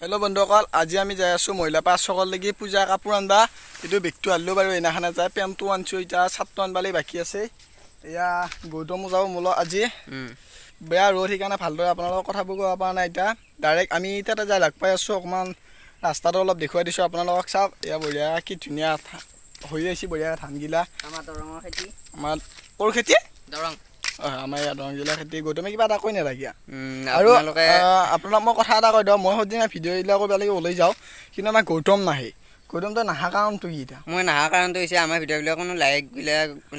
Hello' বন্ধুসকল, আজি আমি যাই আছোঁ মহিলা পাঁচ সকললৈকে পূজা কাপোৰ আনবা। এইটো বেগটো আনিলোঁ বাৰু, এইদিনাখনে যায় পেণ্টটো আনিছোঁ, এতিয়া চাৰ্টটো আনবালে বাকী আছে। এয়া গৌতমো যাব মোলো আজি বেয়া ৰ'দ সেইকাৰণে ভালদৰে আপোনালোকৰ কথাবোৰ ক'ব পৰা নাই। এতিয়া ডাইৰেক্ট আমি তাতে যাই লগ পাই আছোঁ। অকণমান ৰাস্তাটো অলপ দেখুৱাই দিছোঁ আপোনালোকক। চাওক এয়া বঢ়িয়া, কি ধুনীয়া হৈ আহিছে বঢ়িয়া ধানগিলা। আমাৰ দৰঙৰ খেতি, আমাৰ ক'ৰ খেতি? দৰং। আমাৰ ইয়াত দৰং জিলাৰ খেতি। গৌতমে কিবা এটা কৈ নালাগে আৰু আপোনালোকে আপোনাক মই কথা এটা কৈ দিওঁ, মই সদিনা ভিডিঅ' এইবিলাকৰ বেলেগে ওলাই যাওঁ, কিন্তু আমাৰ গৌতম নাহে। গৌতমটো নাহা কাৰণটো কি এতিয়া? মই নাহা কাৰণটো হৈছে আমাৰ ভিডিঅ'বিলাক কোনো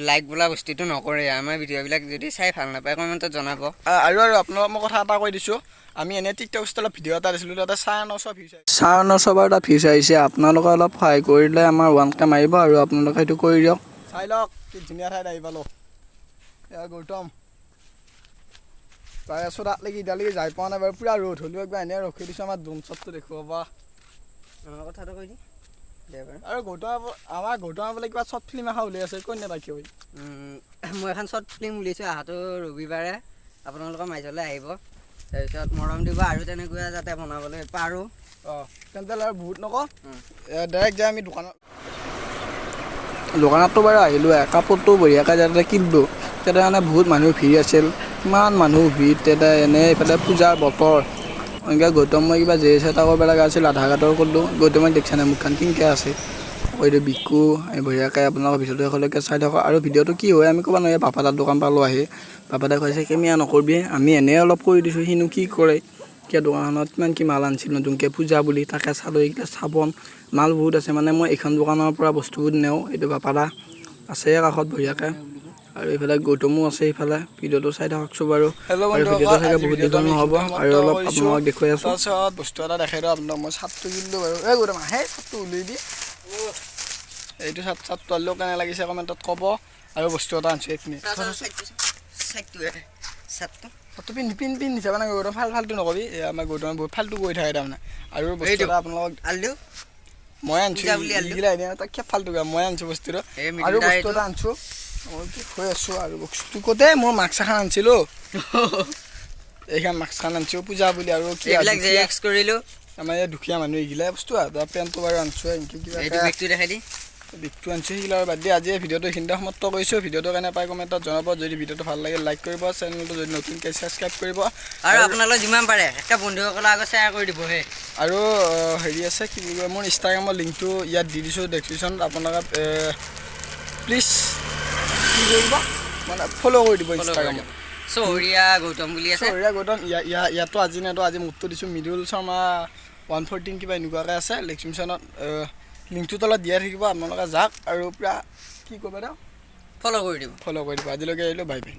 লাইক বোলা বস্তুটো নকৰে। আমাৰ ভিডিঅ'বিলাক যদি চাই ভাল নাপায় কমেণ্টত জনাব। আৰু আপোনাক মই কথা এটা কৈ দিছোঁ, আমি এনেই টিকটক ষ্টাইলত ভিডিঅ' এটা দিছিলোঁ, তাতে 950 ভিউজ আহিছে। 950 বাৰ এটা ভিউজ আহিছে। আপোনালোকে অলপ সহায় কৰিলে আমাৰ 1K মাৰিব আৰু আপোনালোকে সেইটো কৰি দিয়ক। চাই লওক কি ধুনীয়া ঠাইত আহি পালোঁ। এয়া গৌতম যাই আছোঁ তাতলৈকে, এতিয়ালৈকে যাই পোৱা নাই বাৰু। পূৰা ৰ'দ হ'লেও একবাৰ এনেই ৰখি দিছোঁ আমাৰ ডোম শ্বটটো দেখুৱাব। আমাৰ কথাটো কৈ দি আৰু আমাৰ গৌতম বোলে কিবা শ্বৰ্ট ফিল্ম এখন উলিয়াই আছে, কৈ নাথাকি হৈ। মই এখন শ্বৰ্ট ফিল্ম উলিয়াইছোঁ, অহাটো ৰবিবাৰে আপোনালোকৰ মাজলৈ আহিব। তাৰপিছত মৰম দিব আৰু তেনেকুৱা যাতে বনাবলৈ পাৰোঁ। তেন্তে আৰু বহুত নকওঁ, ডাইৰেক্ট যাই আমি দোকানততো বাৰু আহিলোঁ। কাপোৰটো বঢ়িয়াকৈ যাতে কিনিলোঁ, তাতে মানে বহুত মানুহ ভিৰ আছিল। কিমান মানুহ ভিৰ তাতে, এনেই এইফালে পূজাৰ বতৰ। এনেকৈ গৌতম মই কিবা জে এটা কৰিব লগা আছিল, আধাৰ কাৰ্ডৰ কৰিলোঁ। গৌতমক দেখিছা নাই মুখখন কিনকৈ আছে। এইটো বিকু বঢ়িয়াকৈ আপোনালোকৰ ভিডিঅ'টো শেষলৈকে চাই থাকক। আৰু ভিডিঅ'টো কি হয় আমি ক'ব নোৱাৰি। পাপা তাত দোকান পালোঁ আহি, পাপা তাই কৈছে কেমিয়া নকৰিবি, আমি এনেই অলপ কৰি দিছোঁ, সিনো কি কৰে। কিয় দোকানখনত কিমান কি মাল আনিছিল নতুনকৈ পূজা বুলি, তাকে চালোঁ। এইকেইটা চাবোন মাল বহুত আছে, মানে মই এইখন দোকানৰ পৰা বস্তুবোৰ নিওঁ। এইটো পাপাদা আছে কাষত বঢ়িয়াকৈ, আৰু এইফালে গৌতমো আছে। এইফালে ভিডিঅ'টো চাই থাককচোন বাৰু। আৰু ভিডিঅ'টো চাগে বহুত দীঘল নহ'ব, আৰু অলপ আপোনালোকক দেখুৱাই আছোঁ। তাৰপিছত বস্তু এটা দেখাই দিওঁ আপোনাক, মই চাৰ্টটো কিনিলোঁ বাৰু। এই গৌতম আহে চাৰ্টটো উলিয়াই দি, এইটো চাৰ্টটো আনিলেও কেনে লাগিছে কমেণ্টত ক'ব। আৰু বস্তু এটা আনিছোঁ এইখিনি চাৰ্টটো পিন্ধিছে মানে গৌতম ফাল্টু নকবি। আমাৰ গৌতমে বহুত ফাল্টু কৰি থাকে তাৰমানে। আৰু বস্তু এটা আপোনালোকক মই আনিছোঁ, এইগিলা তাক কিয় ফাল্টু কৰা, মই আনিছোঁ বস্তুটো। আৰু বস্তু এটা আনিছোঁ, মই কি হৈ আছোঁ আৰু বস্তু ক'তে মোৰ মাস্ক এখন আনিছিলোঁ। এইখন মাস্কখন আনিছোঁ পূজা বুলি। আৰু কি কৰিলোঁ আমাৰ ইয়াত দুখীয়া মানুহ এইগিলা বস্তু পেণ্টটো বাৰু আনিছোঁ, এনেকৈ কিবা দেখাই দি বিগটো আনিছোঁ। সেইগিলা আৰু বাদ দি আজি ভিডিঅ'টো এইখিনিতে সমাপ্ত কৰিছোঁ। ভিডিঅ'টো কেনে পাই কমেণ্টত জনাব। যদি ভিডিঅ'টো ভাল লাগে লাইক কৰিব, চেনেলটো যদি নতুনকৈ ছাবস্ক্ৰাইব কৰিব, আৰু আপোনালোকে যিমান পাৰে এটা বন্ধুসকলৰ আগত শ্বেয়াৰ কৰি দিবহে। আৰু হেৰি আছে কি বুলি কয়, মোৰ ইনষ্টাগ্ৰামৰ লিংকটো ইয়াত দি দিছোঁ ডেছক্ৰিপশ্যনত। আপোনালোকে প্লিজ কি কৰিব মানে ফ'ল' কৰি দিব ইনষ্টাগ্ৰামত। চহৰীয়া গৌতম বুলি আছে। চহৰীয়া গৌতম ইয়াতো আজি নাইতো, আজি মোৰটো দিছোঁ মৃদুল শৰ্মা 114 কিবা এনেকুৱাকৈ আছে। ডেছক্ৰিপশ্যনত লিংকটো তলত দিয়াই থাকিব, আপোনালোকে যাওক আৰু পূৰা কি কৰিব দিয়ক, ফ'ল' কৰি দিব। আজিলৈকে আহিলোঁ, বাই বাই।